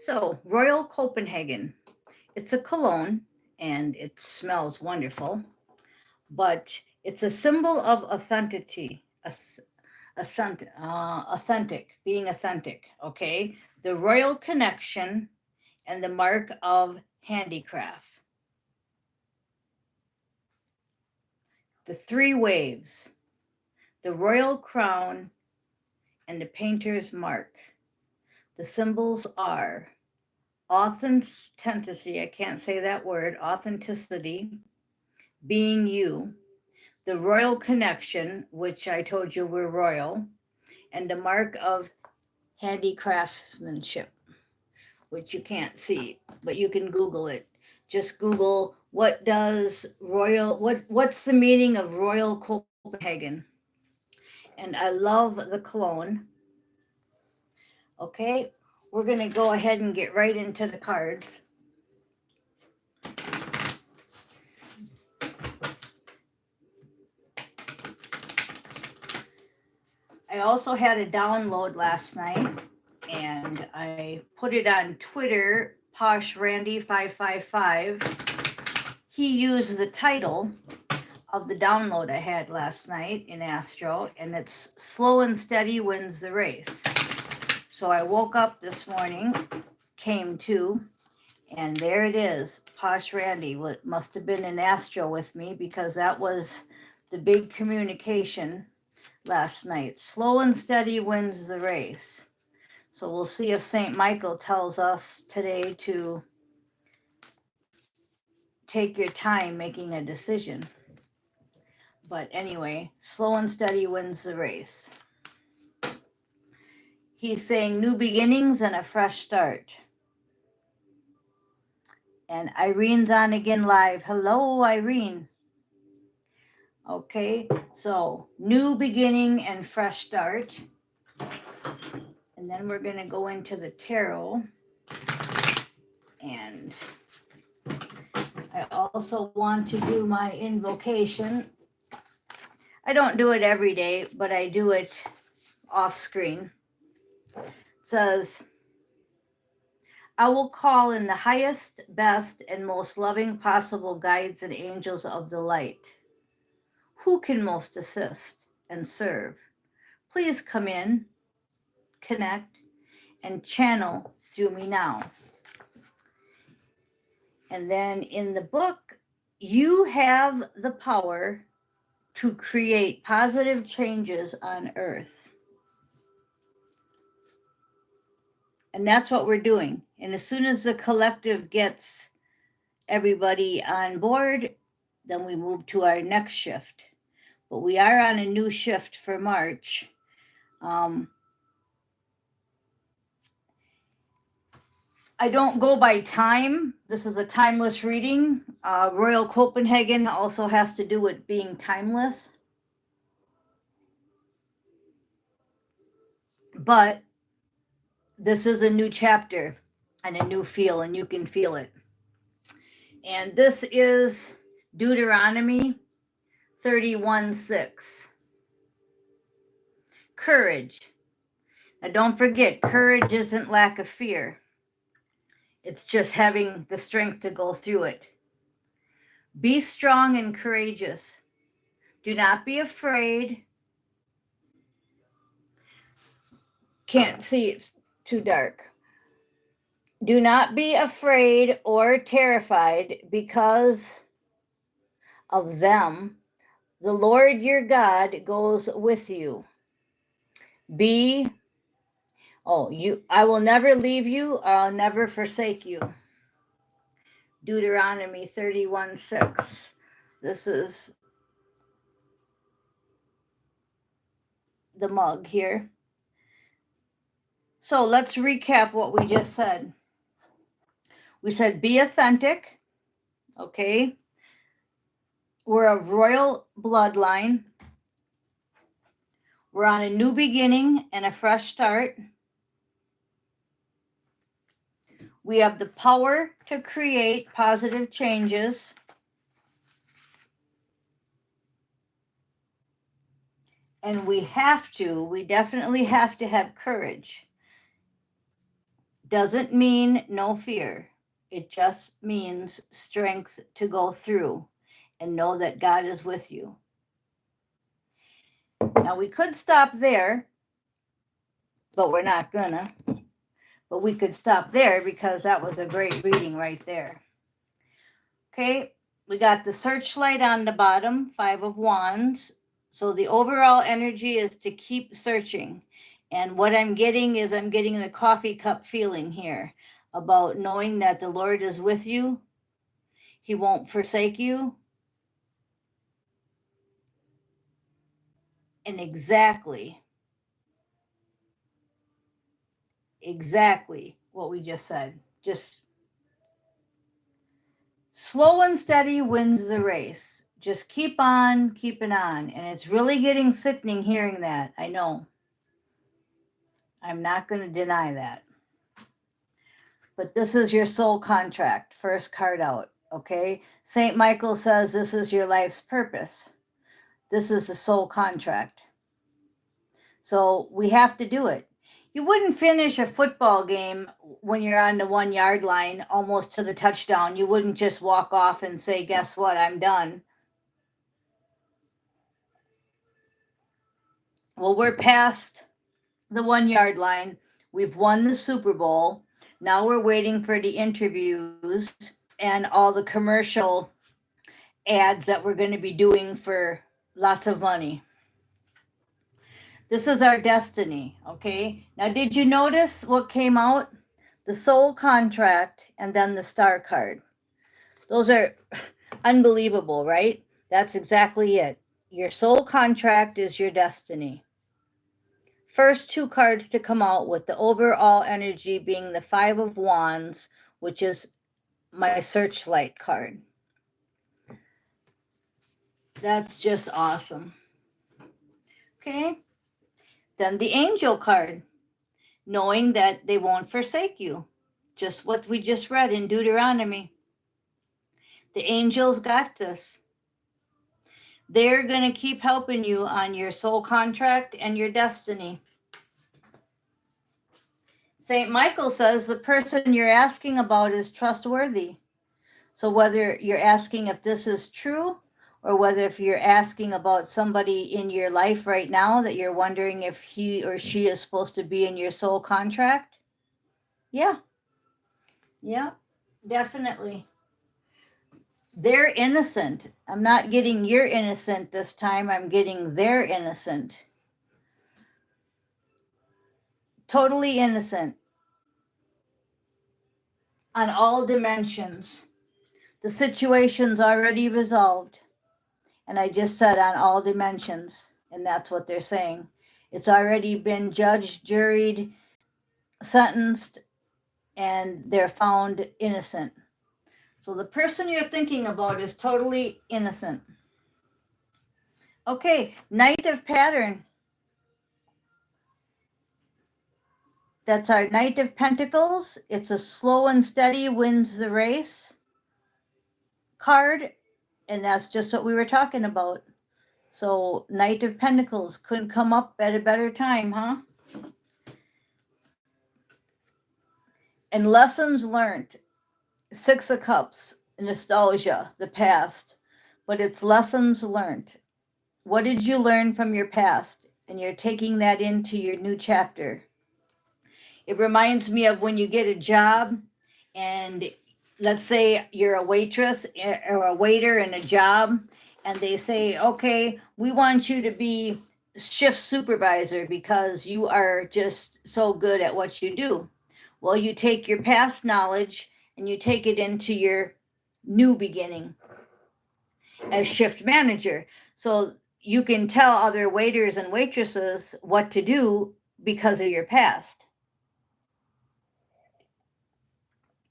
So, Royal Copenhagen. It's a cologne and it smells wonderful, but it's a symbol of authenticity, authentic, being authentic, okay? The royal connection and the mark of handicraft. The three waves, the royal crown and the painter's mark. The symbols are authenticity, I can't say that word, authenticity, being you, the royal connection, which I told you we're royal, and the mark of handicraftsmanship, which you can't see, but you can Google it. Just Google what's the meaning of Royal Copenhagen? And I love the cologne. Okay, we're going to go ahead and get right into the cards. I also had a download last night and I put it on Twitter, Posh Randy 555. He used the title of the download I had last night in Astro, and it's Slow and Steady Wins the Race. So I woke up this morning, came to, and there it is. Posh Randy must have been in Astro with me because that was the big communication last night. Slow and steady wins the race. So we'll see if St. Michael tells us today to take your time making a decision. But anyway, slow and steady wins the race. He's saying new beginnings and a fresh start. And Irene's on again live. Hello, Irene. Okay, so new beginning and fresh start. And then we're going to go into the tarot. And I also want to do my invocation. I don't do it every day, but I do it off screen. It says, I will call in the highest, best, and most loving possible guides and angels of the light. Who can most assist and serve? Please come in, connect, and channel through me now. And then in the book, you have the power to create positive changes on earth. And that's what we're doing. And as soon as the collective gets everybody on board, then we move to our next shift. But we are on a new shift for March. I don't go by time. This is a timeless reading. Royal Copenhagen also has to do with being timeless. But this is a new chapter and a new feel, and you can feel it. And this is Deuteronomy 31:6. Courage. Now don't forget, courage isn't lack of fear. It's just having the strength to go through it. Be strong and courageous. Do not be afraid. Can't see, it's too dark. Do not be afraid or terrified because of them. The Lord your God goes with you. I will never leave you, I'll never forsake you. Deuteronomy 31:6. This is the mug here. So let's recap what we just said. We said be authentic, okay? We're of royal bloodline. We're on a new beginning and a fresh start. We have the power to create positive changes. And we definitely have to have courage. doesn't mean no fear. It just means strength to go through and know that God is with you. Now, we could stop there, but we're not gonna. But we could stop there because that was a great reading right there. Okay, we got the searchlight on the bottom, 5 of Wands. So the overall energy is to keep searching. And what I'm getting is I'm getting the coffee cup feeling here about knowing that the Lord is with you. He won't forsake you. And exactly what we just said. Just slow and steady wins the race. Just keep on keeping on. And it's really getting sickening hearing that. I know. I'm not going to deny that. But this is your soul contract, first card out, okay? St. Michael says this is your life's purpose. This is a soul contract. So we have to do it. You wouldn't finish a football game when you're on the 1 yard line, almost to the touchdown. You wouldn't just walk off and say, guess what, I'm done. Well, we're past the 1 yard line. We've won the Super Bowl. Now we're waiting for the interviews and all the commercial ads that we're going to be doing for lots of money. This is our destiny, okay? Now, did you notice what came out? The soul contract and then the star card. Those are unbelievable, right? That's exactly it. Your soul contract is your destiny. First 2 cards to come out with the overall energy being the 5 of Wands, which is my searchlight card. That's just awesome. Okay. Then the angel card, knowing that they won't forsake you. Just what we just read in Deuteronomy. The angels got this. They're going to keep helping you on your soul contract and your destiny. St. Michael says the person you're asking about is trustworthy. So whether you're asking if this is true, or whether if you're asking about somebody in your life right now that you're wondering if he or she is supposed to be in your soul contract. Yeah, definitely. They're innocent. I'm not getting you're innocent this time. I'm getting they're innocent. Totally innocent on all dimensions. The situation's already resolved. And I just said on all dimensions. And that's what they're saying. It's already been judged, juried, sentenced, and they're found innocent. So the person you're thinking about is totally innocent. Okay, Knight of Pattern. That's our Knight of Pentacles. It's a slow and steady wins the race card. And that's just what we were talking about. So Knight of Pentacles couldn't come up at a better time, huh? And lessons learned. 6 of Cups, nostalgia, the past. But it's lessons learned. What did you learn from your past? And you're taking that into your new chapter. It reminds me of when you get a job and let's say you're a waitress or a waiter in a job and they say, okay, we want you to be shift supervisor because you are just so good at what you do. Well, you take your past knowledge and you take it into your new beginning as shift manager. So you can tell other waiters and waitresses what to do because of your past.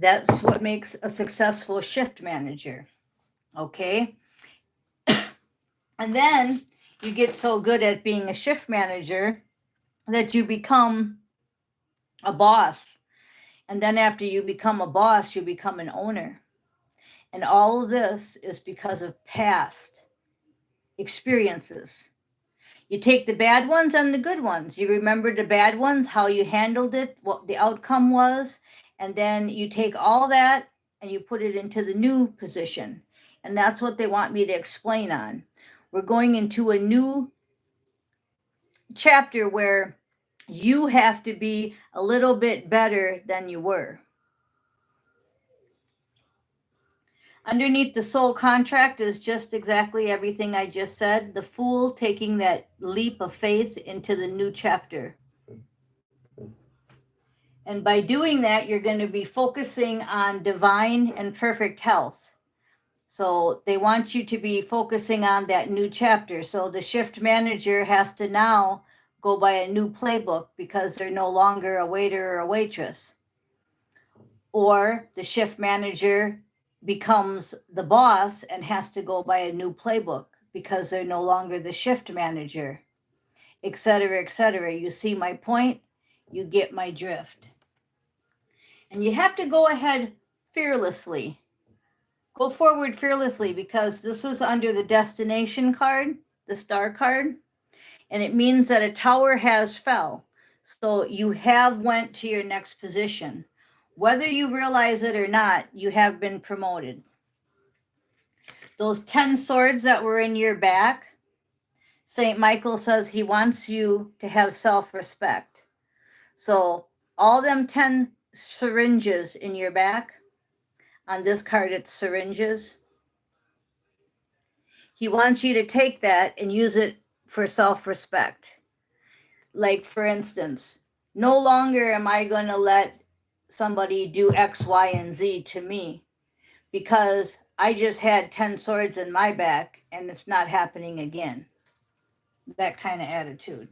That's what makes a successful shift manager. Okay. And then you get so good at being a shift manager that you become a boss. And then after you become a boss, you become an owner. And all of this is because of past experiences. You take the bad ones and the good ones. You remember the bad ones, how you handled it, what the outcome was, and then you take all that and you put it into the new position. And that's what they want me to explain on. We're going into a new chapter where you have to be a little bit better than you were. Underneath the soul contract is just exactly everything I just said. The fool taking that leap of faith into the new chapter. And by doing that, you're going to be focusing on divine and perfect health. So they want you to be focusing on that new chapter. So the shift manager has to now go by a new playbook because they're no longer a waiter or a waitress. Or the shift manager becomes the boss and has to go by a new playbook because they're no longer the shift manager, et cetera, et cetera. You see my point? You get my drift. And you have to go ahead fearlessly. Go forward fearlessly because this is under the destination card, the star card, and it means that a tower has fell. So you have went to your next position. Whether you realize it or not, you have been promoted. Those 10 swords that were in your back, St. Michael says he wants you to have self-respect. So all them 10 syringes in your back, on this card it's syringes, he wants you to take that and use it for self-respect. Like, for instance, no longer am I going to let somebody do X, Y, and Z to me because I just had 10 swords in my back and it's not happening again. That kind of attitude.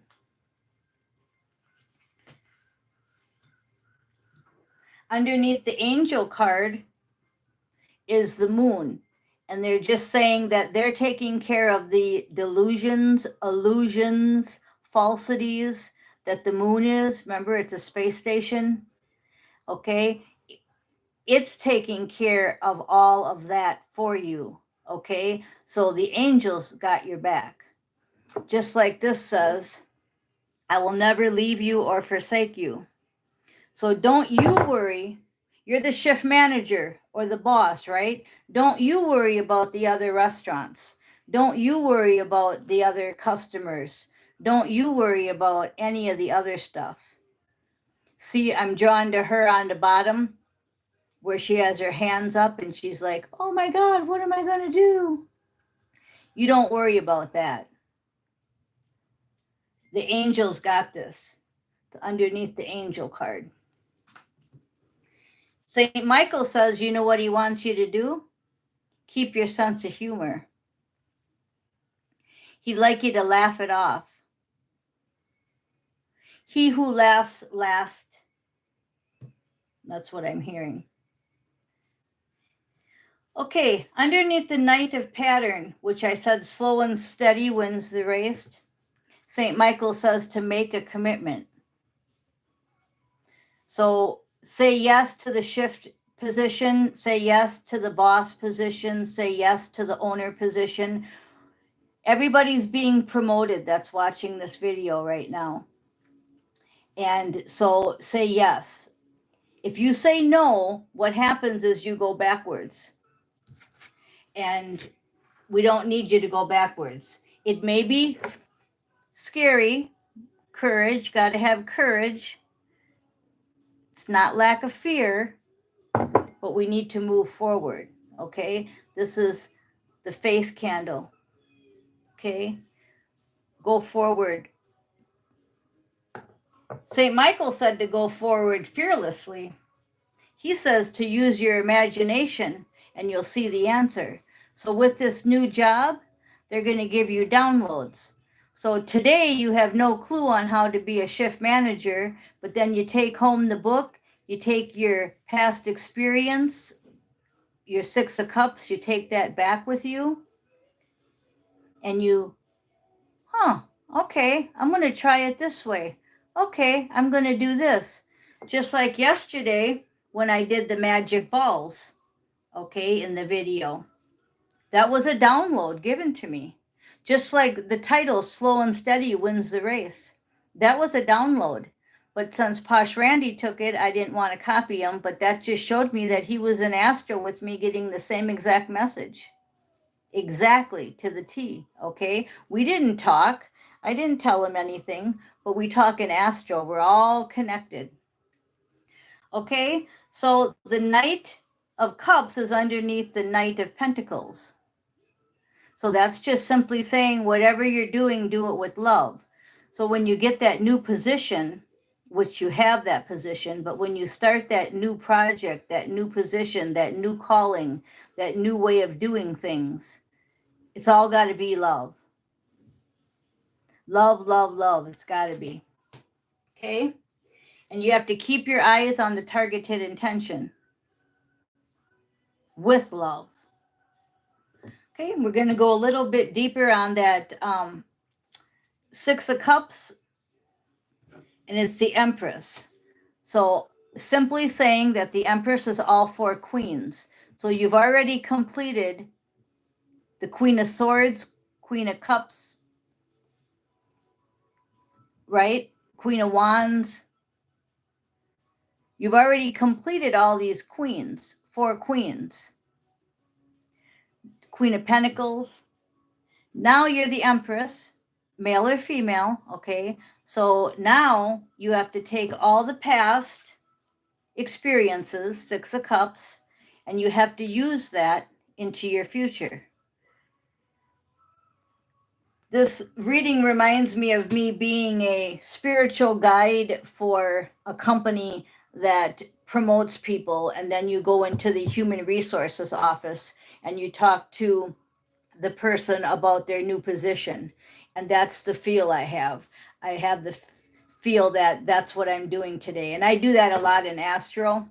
Underneath the angel card is the moon. And they're just saying that they're taking care of the delusions, illusions, falsities that the moon is. Remember, it's a space station. Okay. It's taking care of all of that for you. Okay. So the angels got your back. Just like this says, I will never leave you or forsake you. So don't you worry. You're the shift manager or the boss, right? Don't you worry about the other restaurants. Don't you worry about the other customers. Don't you worry about any of the other stuff. See, I'm drawn to her on the bottom where she has her hands up and she's like, oh my God, what am I going to do? You don't worry about that. The angels got this. It's underneath the angel card. St. Michael says, you know what he wants you to do? Keep your sense of humor. He'd like you to laugh it off. He who laughs last. That's what I'm hearing. Okay, underneath the Knight of Pattern, which I said slow and steady wins the race, St. Michael says to make a commitment. So say yes to the shift position, say yes to the boss position, say yes to the owner position. Everybody's being promoted that's watching this video right now. And so say yes. If you say no, what happens is you go backwards. And we don't need you to go backwards. It may be scary, courage, got to have courage. It's not lack of fear, but we need to move forward, okay? This is the faith candle, okay? Go forward. St. Michael said to go forward fearlessly. He says to use your imagination and you'll see the answer. So with this new job, they're going to give you downloads. So today you have no clue on how to be a shift manager, but then you take home the book, you take your past experience, your 6 of Cups, you take that back with you, and you, okay, I'm going to try it this way. Okay, I'm going to do this. Just like yesterday when I did the magic balls, okay, in the video. That was a download given to me Just like the title, Slow and Steady Wins the Race. That was a download. But since Posh Randy took it, I didn't want to copy him, but that just showed me that he was in Astro with me getting the same exact message. Exactly, to the T, okay? We didn't talk. I didn't tell him anything, but we talk in Astro. We're all connected. Okay? So the Knight of Cups is underneath the Knight of Pentacles. So that's just simply saying whatever you're doing, do it with love. So when you get that new position, which you have that position, but when you start that new project, that new position, that new calling, that new way of doing things, it's all got to be love. Love, love, love. It's got to be. Okay? And you have to keep your eyes on the targeted intention with love. Okay, we're going to go a little bit deeper on that Six of Cups, and it's the Empress. So simply saying that the Empress is all four queens. So you've already completed the Queen of Swords, Queen of Cups, right? Queen of Wands. You've already completed all these queens, four queens. Queen of Pentacles. Now you're the Empress, male or female, okay? So now you have to take all the past experiences, Six of Cups, and you have to use that into your future. This reading reminds me of me being a spiritual guide for a company that promotes people, and then you go into the human resources office and you talk to the person about their new position. And that's the feel I have. I have the feel that that's what I'm doing today. And I do that a lot in Astro.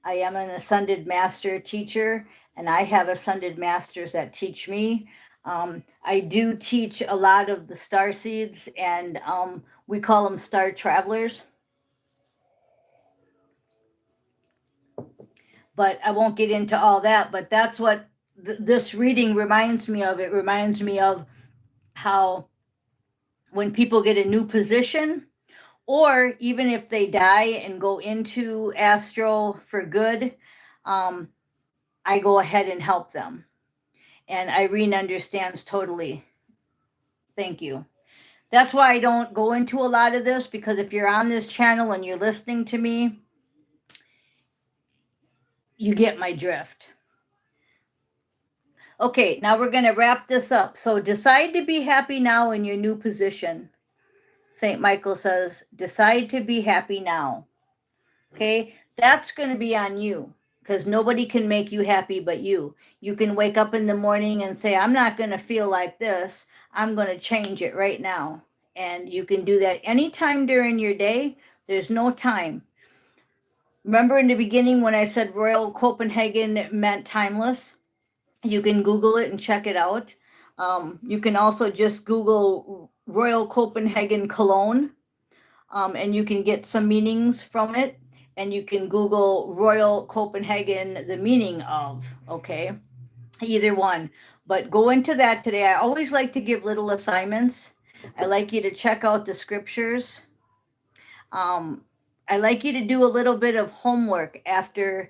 I am an ascended master teacher, and I have ascended masters that teach me. I do teach a lot of the star seeds, and we call them star travelers. But I won't get into all that. But that's what this reading reminds me of. It reminds me of how when people get a new position, or even if they die and go into Astro for good, I go ahead and help them. And Irene understands totally. Thank you. That's why I don't go into a lot of this, because if you're on this channel and you're listening to me, you get my drift. Okay, now we're going to wrap this up. So decide to be happy now in your new position. St. Michael says, decide to be happy now. Okay, that's going to be on you, because nobody can make you happy but you. You can wake up in the morning and say, I'm not going to feel like this. I'm going to change it right now. And you can do that anytime during your day. There's no time. Remember in the beginning when I said Royal Copenhagen meant timeless? You can Google it and check it out. You can also just Google Royal Copenhagen Cologne, and you can get some meanings from it. And you can Google Royal Copenhagen, the meaning of, okay? Either one. But go into that today. I always like to give little assignments. I like you to check out the scriptures. I like you to do a little bit of homework after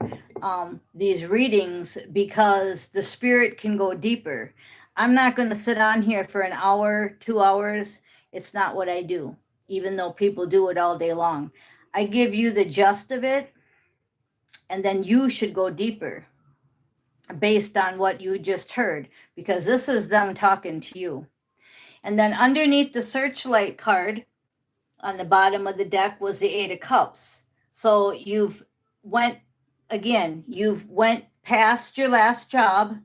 these readings, because the spirit can go deeper. I'm not going to sit on here for an hour, 2 hours. It's not what I do, even though people do it all day long. I give you the gist of it, and then you should go deeper based on what you just heard, because this is them talking to you. And then underneath the searchlight card on the bottom of the deck was the Eight of Cups. So you've went past your last job,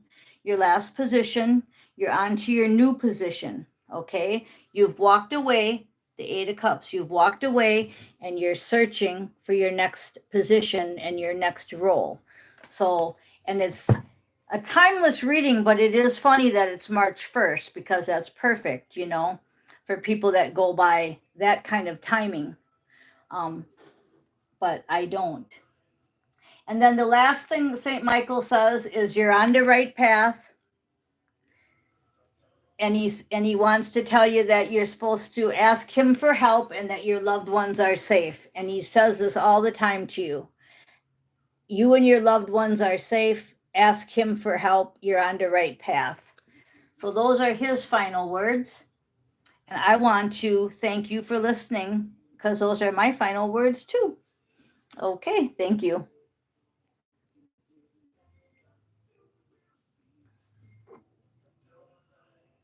your last position, you're onto your new position, okay? You've walked away, the Eight of Cups, you've walked away and you're searching for your next position and your next role. So, and it's a timeless reading, but it is funny that it's March 1st, because that's perfect, you know, for people that go by that kind of timing. But I don't. And then the last thing St. Michael says is you're on the right path. and he wants to tell you that you're supposed to ask him for help and that your loved ones are safe. And he says this all the time to you. You and your loved ones are safe. Ask him for help. You're on the right path. So those are his final words. And I want to thank you for listening, because those are my final words too. Okay, thank you.